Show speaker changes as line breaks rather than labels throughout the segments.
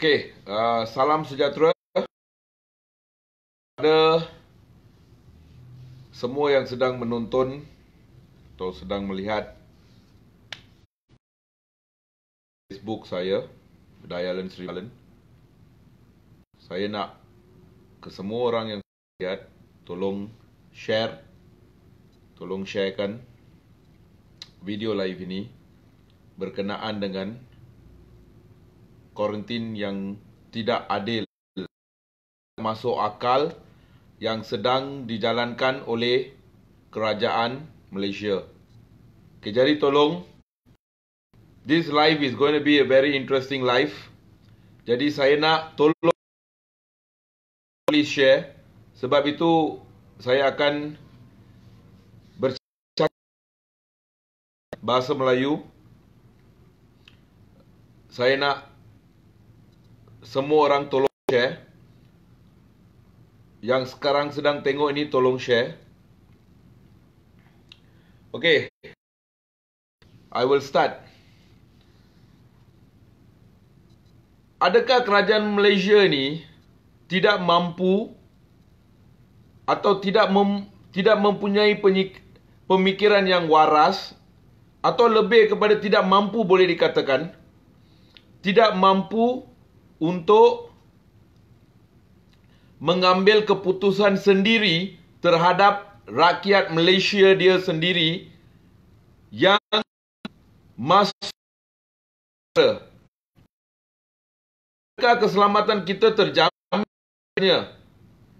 Okey, salam sejahtera kepada semua yang sedang menonton atau sedang melihat Facebook saya, Dayalan Sri Alan. Saya nak ke semua orang yang lihat, tolong sharekan video live ini berkenaan dengan kuarantin yang tidak adil, masuk akal yang sedang dijalankan oleh kerajaan Malaysia. Okay, jadi tolong, this live is going to be a very interesting live. Jadi saya nak tolong please share. Sebab itu saya akan bercakap bahasa Melayu. Saya nak semua orang tolong share. Yang sekarang sedang tengok ini tolong share. Okay, I will start. Adakah kerajaan Malaysia ni tidak mampu atau tidak mempunyai pemikiran yang waras, atau lebih kepada tidak mampu boleh dikatakan, tidak mampu untuk mengambil keputusan sendiri terhadap rakyat Malaysia dia sendiri yang masuk? Apakah keselamatan kita terjamin?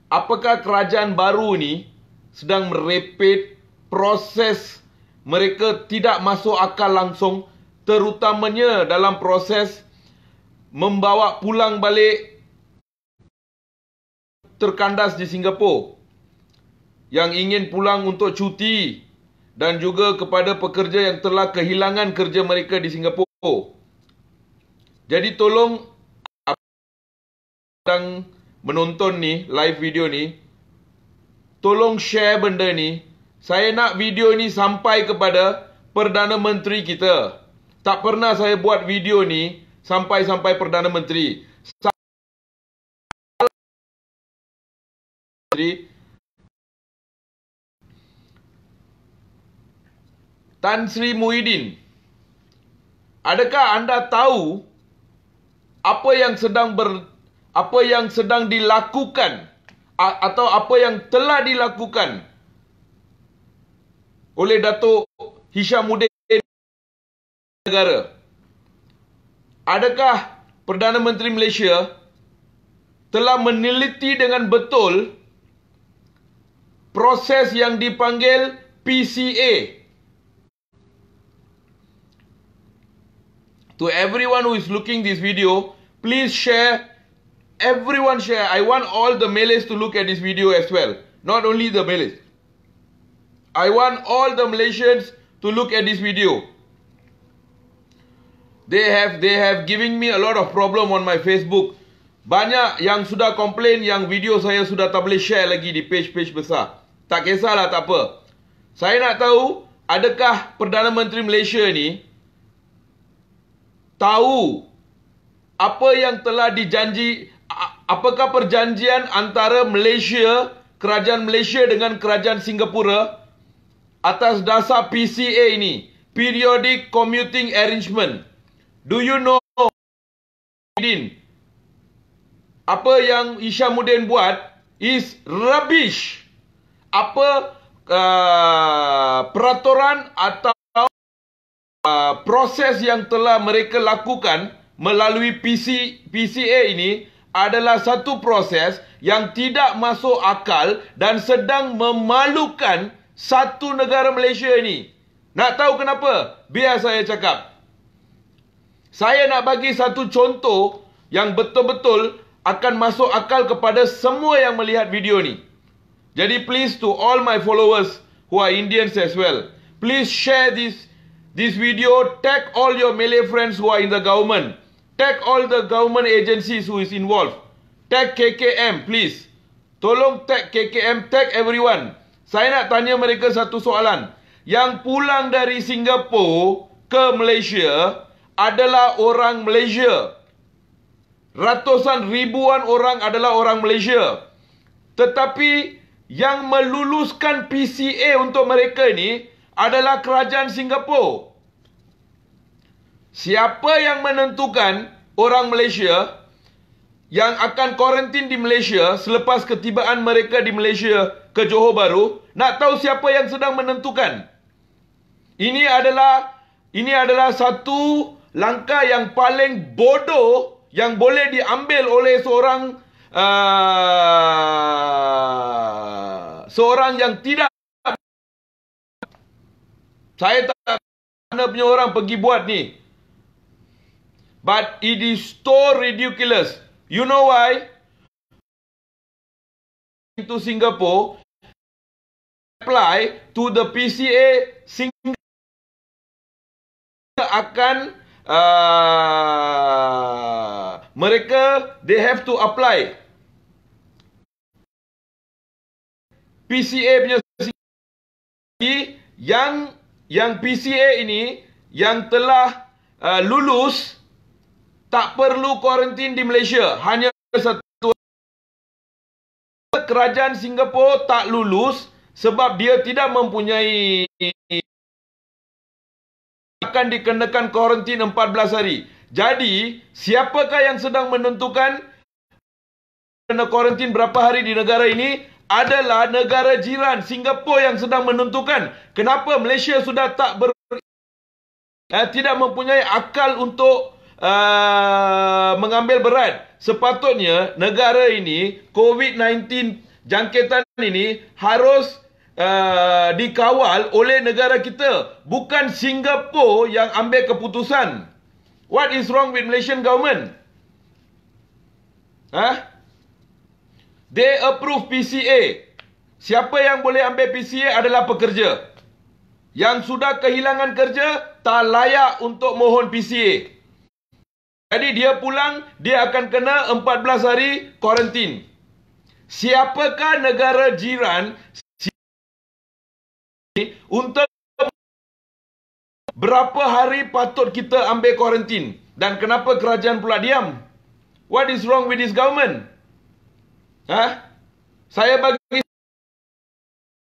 Apakah kerajaan baru ni sedang merepit proses mereka tidak masuk akal langsung, terutamanya dalam proses membawa pulang balik terkandas di Singapura yang ingin pulang untuk cuti, dan juga kepada pekerja yang telah kehilangan kerja mereka di Singapura. Jadi tolong yang menonton ni, live video ni, tolong share benda ni. Saya nak video ni sampai kepada Perdana Menteri kita. Tak pernah saya buat video ni sampai Perdana Menteri. Tan Sri Muhyiddin, adakah anda tahu apa yang sedang dilakukan atau apa yang telah dilakukan oleh Datuk Hishamuddin negara? Adakah Perdana Menteri Malaysia telah meneliti dengan betul proses yang dipanggil PCA? To everyone who is looking this video, please share. Everyone share. I want all the Malays to look at this video as well. Not only the Malays. I want all the Malaysians to look at this video. They have giving me a lot of problem on my Facebook. Banyak yang sudah komplain yang video saya sudah tak boleh share lagi di page-page besar. Tak kisahlah, tak apa. Saya nak tahu, adakah Perdana Menteri Malaysia ni tahu apa yang telah dijanji? Apakah perjanjian antara Malaysia, kerajaan Malaysia dengan kerajaan Singapura atas dasar PCA ini, Periodic Commuting Arrangement? Do you know apa yang Hishamuddin buat is rubbish? Apa peraturan atau proses yang telah mereka lakukan melalui PCA ini adalah satu proses yang tidak masuk akal dan sedang memalukan satu negara Malaysia ini. Nak tahu kenapa? Biar saya cakap. Saya nak bagi satu contoh yang betul-betul akan masuk akal kepada semua yang melihat video ni. Jadi please, to all my followers who are Indians as well, please share this video. Tag all your Malay friends who are in the government. Tag all the government agencies who is involved. Tag KKM, please. Tolong tag KKM, tag everyone. Saya nak tanya mereka satu soalan. Yang pulang dari Singapura ke Malaysia adalah orang Malaysia. ratusan ribuan orang adalah orang Malaysia. Tetapi yang meluluskan PCA untuk mereka ini adalah kerajaan Singapura. Siapa yang menentukan orang Malaysia yang akan kuarantin di Malaysia selepas ketibaan mereka di Malaysia ke Johor Bahru? Nak tahu siapa yang sedang menentukan? Ini adalah satu langkah yang paling bodoh yang boleh diambil oleh seorang yang tidak. Saya tak mana punya orang pergi buat ni. But it is so ridiculous. You know why? To Singapore, apply to the PCA, Singapore akan mereka they have to apply PCA punya yang PCA ini yang telah lulus tak perlu kuarantin di Malaysia. Hanya satu. Kerajaan Singapura tak lulus sebab dia tidak mempunyai, akan dikenakan kuarantin 14 hari. Jadi, siapakah yang sedang menentukan kena kuarantin berapa hari di negara ini? Adalah negara jiran Singapura yang sedang menentukan. Kenapa Malaysia sudah tidak mempunyai akal untuk mengambil berat. Sepatutnya negara ini, COVID-19 jangkitan ini harus dikawal oleh negara kita, bukan Singapura yang ambil keputusan. What is wrong with Malaysian government? They approve PCA. Siapa yang boleh ambil PCA adalah pekerja. Yang sudah kehilangan kerja tak layak untuk mohon PCA. Jadi dia pulang, dia akan kena 14 hari kuarantin. Siapakah negara jiran untuk berapa hari patut kita ambil kuarantin? Dan kenapa kerajaan pula diam? What is wrong with this government? Saya bagi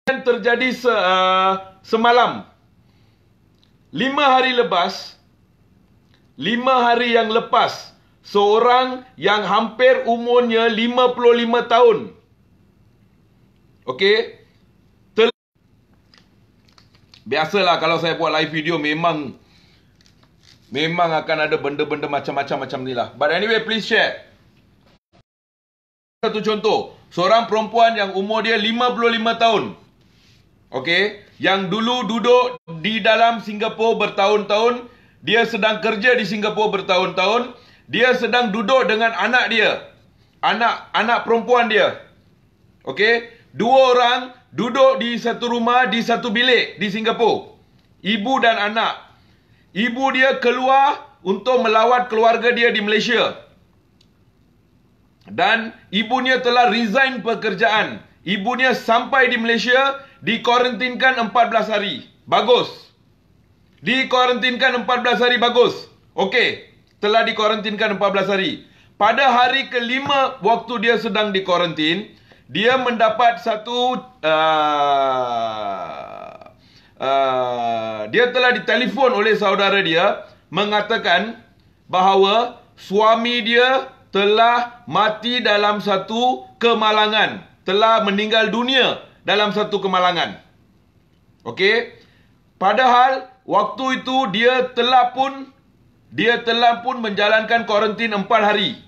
terjadi semalam. 5 hari yang lepas, seorang yang hampir umurnya 55 tahun. Okey. Biasalah kalau saya buat live video memang akan ada benda-benda macam-macam ni lah. But anyway, please share. Satu contoh, seorang perempuan yang umur dia 55 tahun. Okey, yang dulu duduk di dalam Singapura bertahun-tahun, dia sedang kerja di Singapura bertahun-tahun, dia sedang duduk dengan anak dia. Anak perempuan dia. Okey, 2 orang duduk di satu rumah, di satu bilik di Singapura. Ibu dan anak. Ibu dia keluar untuk melawat keluarga dia di Malaysia. Dan ibunya telah resign pekerjaan. Ibunya sampai di Malaysia, dikuarantinkan 14 hari. Bagus. Dikuarantinkan 14 hari, bagus. Okey, telah dikuarantinkan 14 hari. Pada hari kelima waktu dia sedang dikuarantin, dia mendapat satu dia telah ditelefon oleh saudara dia mengatakan bahawa suami dia telah mati dalam satu kemalangan, telah meninggal dunia dalam satu kemalangan. Okey, padahal waktu itu dia telah pun menjalankan kuarantin 4 hari.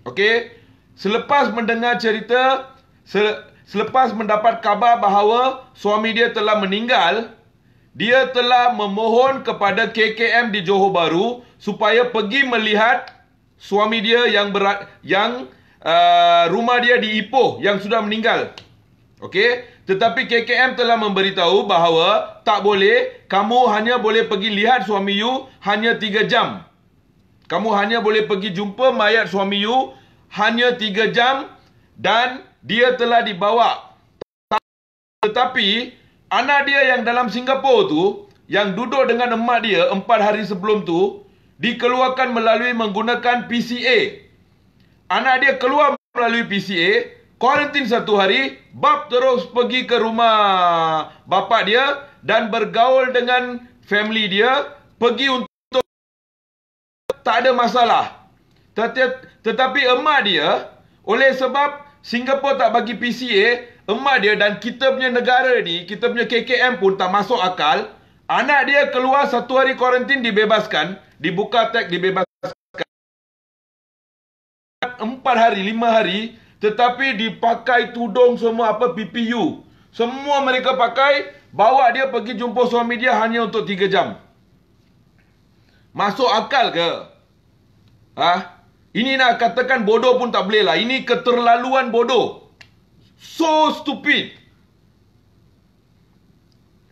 Okey, selepas mendengar cerita, selepas mendapat kabar bahawa suami dia telah meninggal, dia telah memohon kepada KKM di Johor Bahru supaya pergi melihat suami dia yang rumah dia di Ipoh yang sudah meninggal. Okey, tetapi KKM telah memberitahu bahawa tak boleh, kamu hanya boleh pergi lihat suami you hanya 3 jam. Kamu hanya boleh pergi jumpa mayat suami you hanya 3 jam dan dia telah dibawa. Tetapi anak dia yang dalam Singapura tu, yang duduk dengan emak dia 4 hari sebelum tu, dikeluarkan melalui menggunakan PCA. anak dia keluar melalui PCA, kuarantin 1 hari, bab terus pergi ke rumah bapa dia dan bergaul dengan family dia, pergi untuk tak ada masalah. Tetapi emak dia, oleh sebab Singapura tak bagi PCA, emak dia dan kita punya negara ni, kita punya KKM pun tak masuk akal. Anak dia keluar 1 hari kuarantin dibebaskan, dibuka tag dibebaskan. 4 hari, 5 hari, tetapi dipakai tudung semua apa PPU. Semua mereka pakai, bawa dia pergi jumpa suami dia hanya untuk 3 jam. Masuk akal ke? Ini nak katakan bodoh pun tak boleh lah. Ini keterlaluan bodoh. So stupid.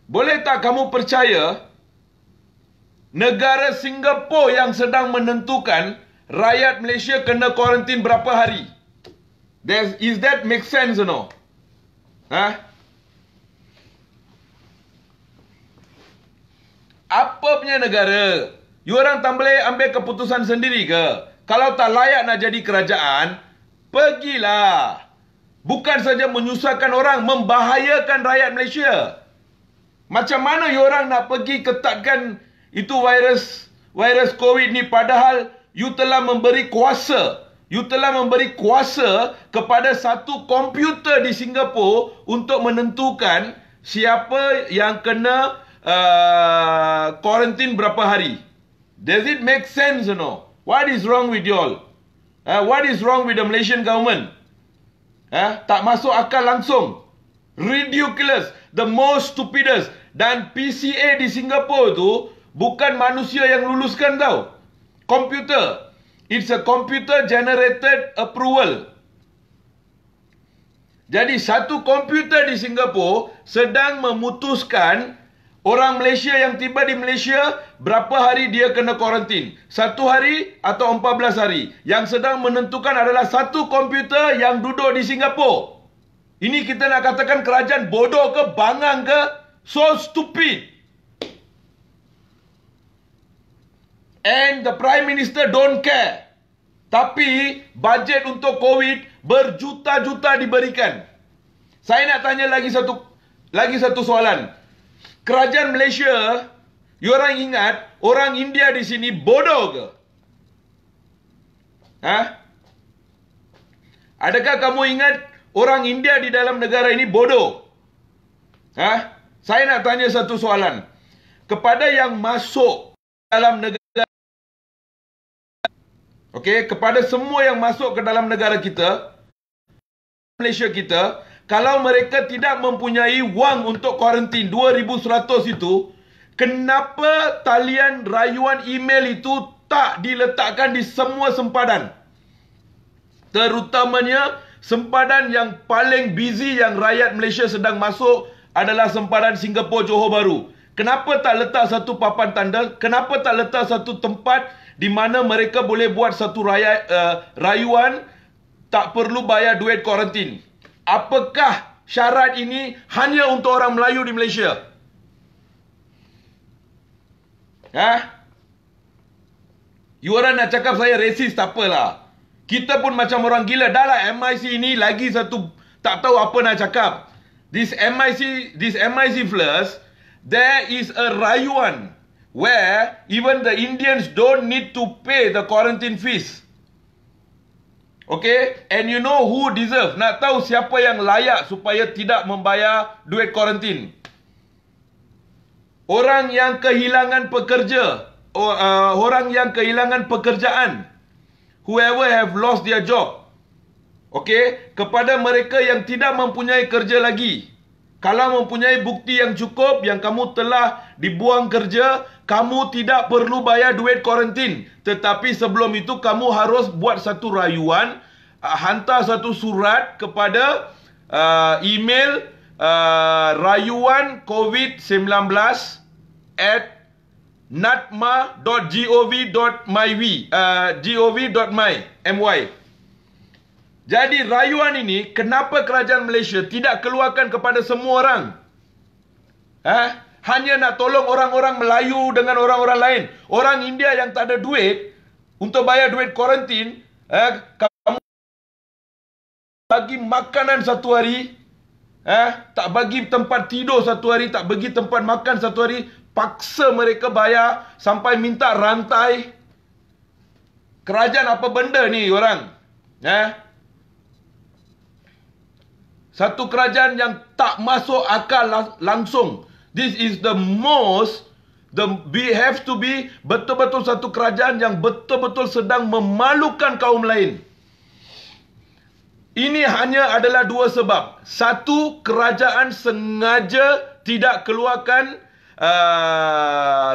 Boleh tak kamu percaya negara Singapura yang sedang menentukan rakyat Malaysia kena kuarantin berapa hari? Is that make sense or no? Apa punya negara? You orang tak boleh ambil keputusan sendiri ke? Kalau tak layak nak jadi kerajaan, pergilah. Bukan saja menyusahkan orang, membahayakan rakyat Malaysia. Macam mana you orang nak pergi ketatkan itu virus COVID ni, padahal you telah memberi kuasa. You telah memberi kuasa kepada satu komputer di Singapura untuk menentukan siapa yang kena kuarantin berapa hari. Does it make sense or no? What is wrong with you all? What is wrong with the Malaysian government? Tak masuk akal langsung. Ridiculous. The most stupidest. Dan PCA di Singapura tu bukan manusia yang luluskan tau. Komputer. It's a computer generated approval. Jadi satu komputer di Singapura sedang memutuskan orang Malaysia yang tiba di Malaysia, berapa hari dia kena kuarantin? 1 hari atau 14 hari? Yang sedang menentukan adalah satu komputer yang duduk di Singapura. Ini kita nak katakan kerajaan bodoh ke, bangang ke? So stupid. And the Prime Minister don't care. Tapi bajet untuk COVID berjuta-juta diberikan. Saya nak tanya lagi satu soalan. Kerajaan Malaysia, you orang ingat orang India di sini bodoh ke? Adakah kamu ingat orang India di dalam negara ini bodoh? Saya nak tanya satu soalan. Kepada yang masuk dalam negara, kepada semua yang masuk ke dalam negara kita, Malaysia kita, kalau mereka tidak mempunyai wang untuk kuarantin 2,100 itu, kenapa talian rayuan email itu tak diletakkan di semua sempadan? Terutamanya sempadan yang paling busy yang rakyat Malaysia sedang masuk adalah sempadan Singapura Johor Bahru. Kenapa tak letak satu papan tanda? Kenapa tak letak satu tempat di mana mereka boleh buat satu rayuan tak perlu bayar duit kuarantin? Apakah syarat ini hanya untuk orang Melayu di Malaysia? You orang nak cakap saya racist, tak apalah. Kita pun macam orang gila. Dah lah MIC ini lagi satu tak tahu apa nak cakap. This MIC Plus, there is a rayuan where even the Indians don't need to pay the quarantine fees. And you know who deserve? Nak tahu siapa yang layak supaya tidak membayar duit kuarantin? Orang yang kehilangan pekerja, orang yang kehilangan pekerjaan, whoever have lost their job. Kepada mereka yang tidak mempunyai kerja lagi, kalau mempunyai bukti yang cukup yang kamu telah dibuang kerja, kamu tidak perlu bayar duit kuarantin. Tetapi sebelum itu kamu harus buat satu rayuan, hantar satu surat kepada email rayuan COVID-19 @natma.gov.my. Jadi rayuan ini, kenapa kerajaan Malaysia tidak keluarkan kepada semua orang? Hanya nak tolong orang-orang Melayu dengan orang-orang lain. Orang India yang tak ada duit untuk bayar duit kuarantin, kamu bagi makanan satu hari, tak bagi tempat tidur satu hari, tak bagi tempat makan satu hari, paksa mereka bayar sampai minta rantai. Kerajaan apa benda ni orang? Satu kerajaan yang tak masuk akal langsung. This is the most, we have to be betul-betul satu kerajaan yang betul-betul sedang memalukan kaum lain. Ini hanya adalah dua sebab. Satu, kerajaan sengaja tidak keluarkan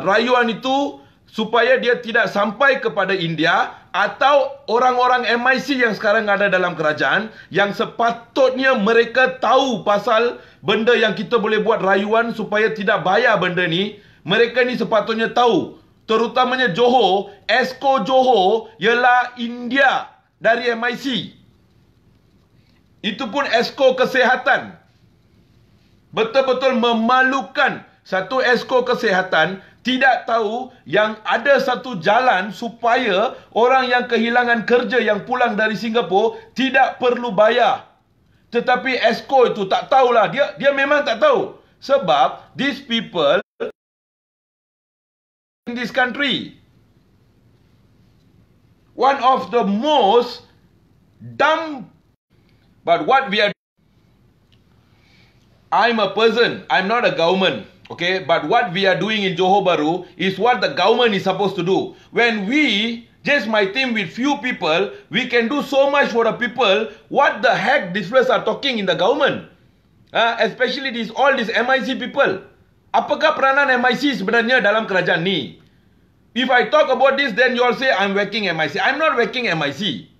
rayuan itu supaya dia tidak sampai kepada India, atau orang-orang MIC yang sekarang ada dalam kerajaan yang sepatutnya mereka tahu pasal benda yang kita boleh buat rayuan supaya tidak bayar benda ni. Mereka ni sepatutnya tahu. Terutamanya Johor, Esko Johor ialah India dari MIC. Itu pun Esko Kesihatan. Betul-betul memalukan. Satu Esko Kesihatan tidak tahu yang ada satu jalan supaya orang yang kehilangan kerja yang pulang dari Singapura tidak perlu bayar. Tetapi Esko itu tak tahulah. Dia memang tak tahu. Sebab these people in this country, one of the most dumb. But what we are, I'm a person, I'm not a government. Okay, but what we are doing in Johor Bahru is what the government is supposed to do. When we, just my team with few people, we can do so much for the people. What the heck these fellows are talking in the government? Especially all these MIC people. Apakah peranan MIC sebenarnya dalam kerajaan ni? If I talk about this, then you all say I'm whacking MIC. I'm not whacking MIC.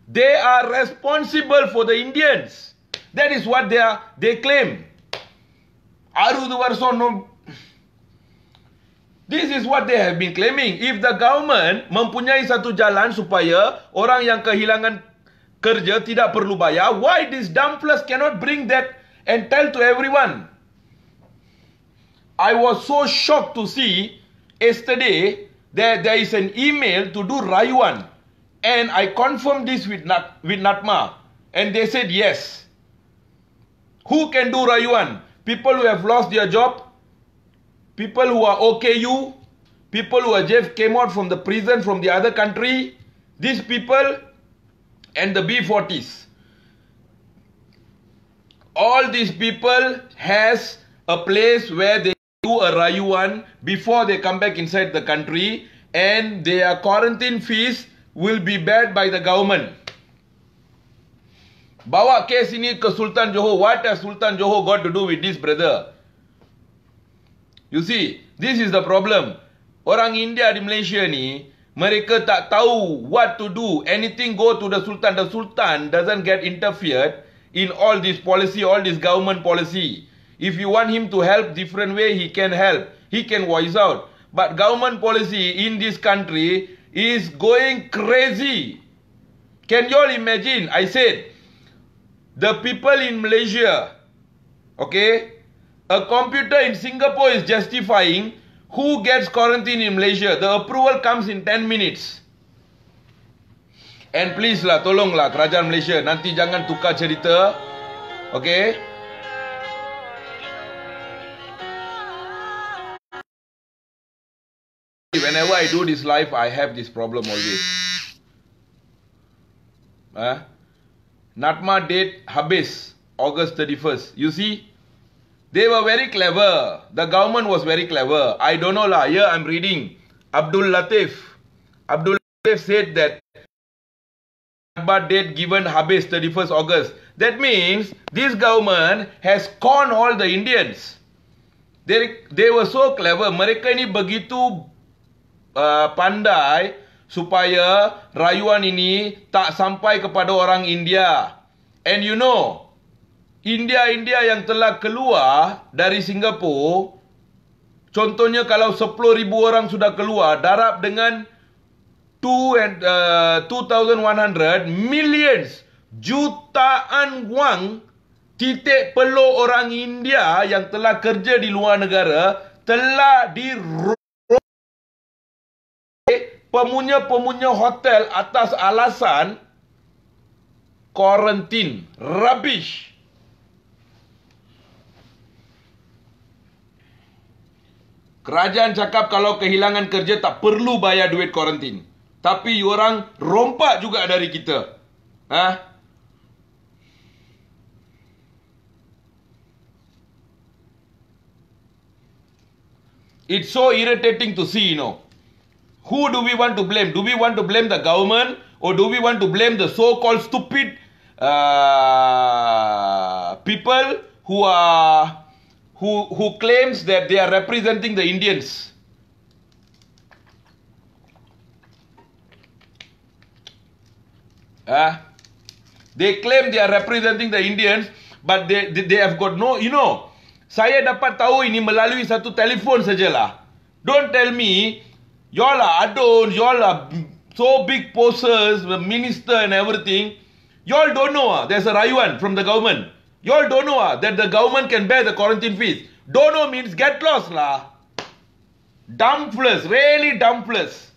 They are responsible for the Indians. That is what they claim. This is what they have been claiming. If the government mempunyai satu jalan supaya orang yang kehilangan kerja tidak perlu bayar, why these dumb fellows cannot bring that and tell to everyone? I was so shocked to see yesterday that there is an email to do rayuan, and I confirmed this with Natma, and they said yes. Who can do rayuan? People who have lost their job, people who are OKU, people who have just came out from the prison from the other country, these people and the B40s. All these people has a place where they do a rayuan before they come back inside the country, and their quarantine fees will be bared by the government. Bawa kes ini ke Sultan Johor. What has Sultan Johor got to do with this, brother? You see, this is the problem. Orang India di Malaysia ni, mereka tak tahu what to do. Anything go to the Sultan. The Sultan doesn't get interfered in all this policy, all this government policy. If you want him to help different way, he can help. He can voice out. But government policy in this country is going crazy. Can you all imagine? I said, the people in Malaysia, okay, a computer in Singapore is justifying who gets quarantine in Malaysia. The approval comes in 10 minutes. And please lah, tolonglah kerajaan Malaysia, nanti jangan tukar cerita, okay? Whenever I do this live, I have this problem always. Natma date habis August 31st. You see, they were very clever. The government was very clever. I don't know lah. Here I'm reading Abdul Latif. Abdul Latif said that Natma date given habis 31st August. That means this government has conned all the Indians. They were so clever. Mereka ni begitu pandai supaya rayuan ini tak sampai kepada orang India. And you know, India yang telah keluar dari Singapura, contohnya kalau 10,000 orang sudah keluar, darab dengan 2,100 millions, jutaan wang, titik peluh orang India yang telah kerja di luar negara telah pemunya hotel atas alasan quarantine. Rubbish. Kerajaan cakap kalau kehilangan kerja tak perlu bayar duit kuarantin. Tapi orang rompak juga dari kita. It's so irritating to see, Who do we want to blame? Do we want to blame the government? Or do we want to blame the so-called stupid people who claims that they are representing the Indians? They claim they are representing the Indians, but they have got no, saya dapat tahu ini melalui satu telefon sajalah. Don't tell me, y'all are adons, y'all are so big posters, the minister and everything. Y'all don't know there's a rayuan from the government. Y'all don't know that the government can bear the quarantine fees. Don't know means get lost lah. Dumpfless, really dumpfless.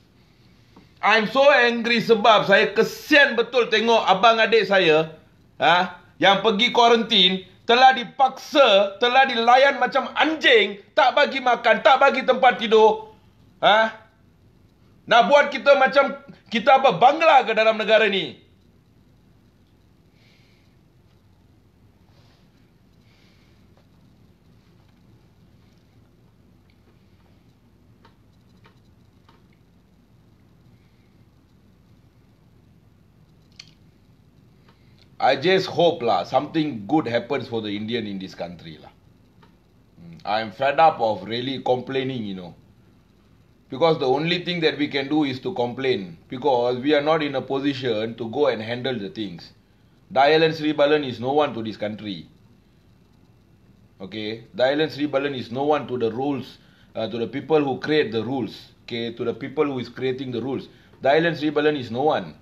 I'm so angry sebab saya kesian betul tengok abang adik saya yang pergi quarantine telah dipaksa, telah dilayan macam anjing, tak bagi makan, tak bagi tempat tidur. Nak buat kita macam kita apa bangla ke dalam negara ni? I just hope something good happens for the Indian in this country I'm fed up of really complaining, Because the only thing that we can do is to complain. Because we are not in a position to go and handle the things. Dayalan Sri Balan is no one to this country. Okay? Dayalan Sri Balan is no one to the rules, to the people who create the rules. Okay? To the people who is creating the rules. Dayalan Sri Balan is no one.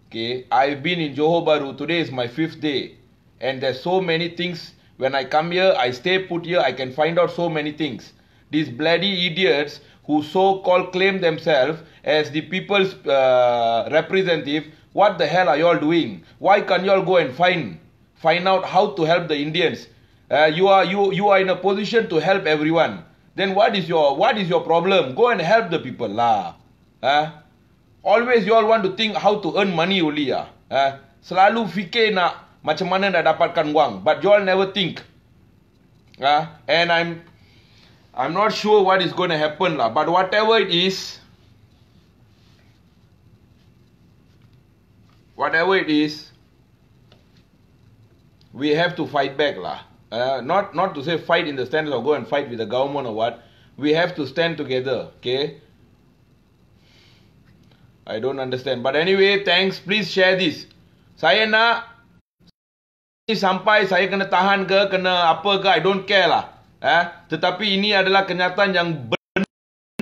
Okay, I've been in Johor Bahru. Today is my 5th day. And there's so many things. When I come here, I stay put here, I can find out so many things. These bloody idiots who so-called claim themselves as the people's representative, what the hell are y'all doing? Why can't y'all go and find out how to help the Indians? You are in a position to help everyone. Then what is your problem? Go and help the people lah. Always you all want to think how to earn money only Selalu fikir nak macam mana nak dapatkan wang, but you all never think. And I'm not sure what is going to happen lah. But whatever it is, we have to fight back lah. Not to say fight in the sense of go and fight with the government or what. We have to stand together. Okay. I don't understand. But anyway, thanks. Please share this. Saya nak sampai saya kena tahan ke, kena apa ke, I don't care lah. Tetapi ini adalah kenyataan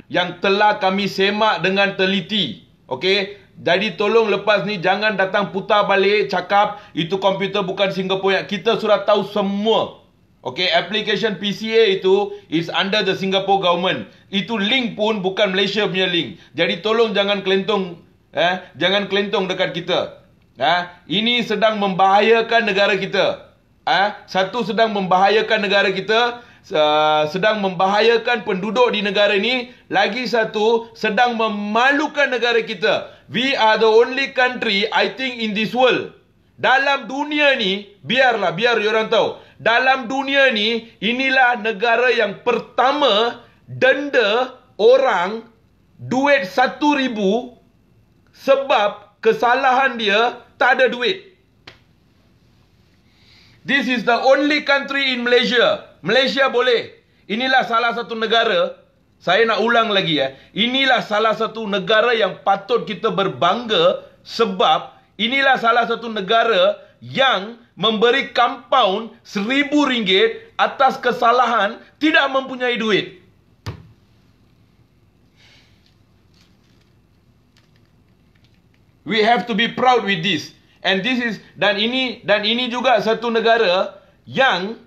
yang telah kami semak dengan teliti. Okay? Jadi tolong lepas ni jangan datang putar balik cakap itu komputer bukan Singapore. Kita sudah tahu semua. Okay, application PCA itu is under the Singapore government. Itu link pun bukan Malaysia punya link. Jadi tolong jangan kelentong, jangan kelentong dekat kita. Ini sedang membahayakan negara kita. Satu sedang membahayakan negara kita, sedang membahayakan penduduk di negara ini. Lagi satu sedang memalukan negara kita. We are the only country I think in this world. Dalam dunia ni, biar orang tahu. Dalam dunia ni, inilah negara yang pertama denda orang duit 1,000 sebab kesalahan dia tak ada duit. This is the only country in Malaysia. Malaysia boleh. Inilah salah satu negara, saya nak ulang lagi inilah salah satu negara yang patut kita berbangga sebab inilah salah satu negara yang memberi compound RM1,000 atas kesalahan tidak mempunyai duit. We have to be proud with this. And this is dan ini juga satu negara yang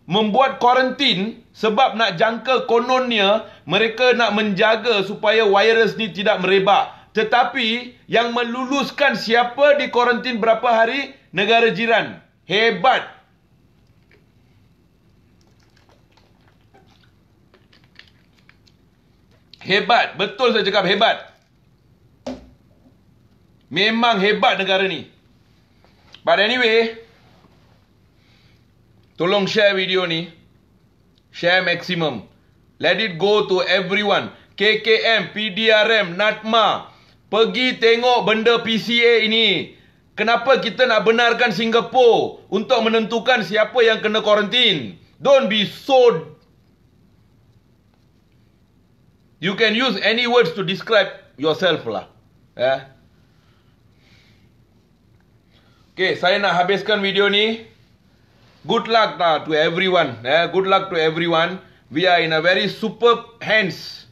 membuat kuarantin sebab nak jangka, kononnya mereka nak menjaga supaya virus ni tidak merebak. Tetapi yang meluluskan siapa di kuarantin berapa hari? Negara jiran. Hebat. Hebat. Betul saya cakap hebat. Memang hebat negara ni. But anyway, tolong share video ni. Share maximum. Let it go to everyone. KKM, PDRM, NATMA. Pergi tengok benda PCA ini. Kenapa kita nak benarkan Singapura untuk menentukan siapa yang kena kuarantin? Don't be so... You can use any words to describe yourself lah. Okay, saya nak habiskan video ni. Good luck to everyone. Good luck to everyone. We are in a very superb hands.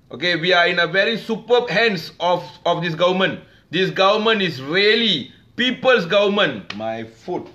Okay, we are in a very superb hands of this government. This government is really people's government. My foot.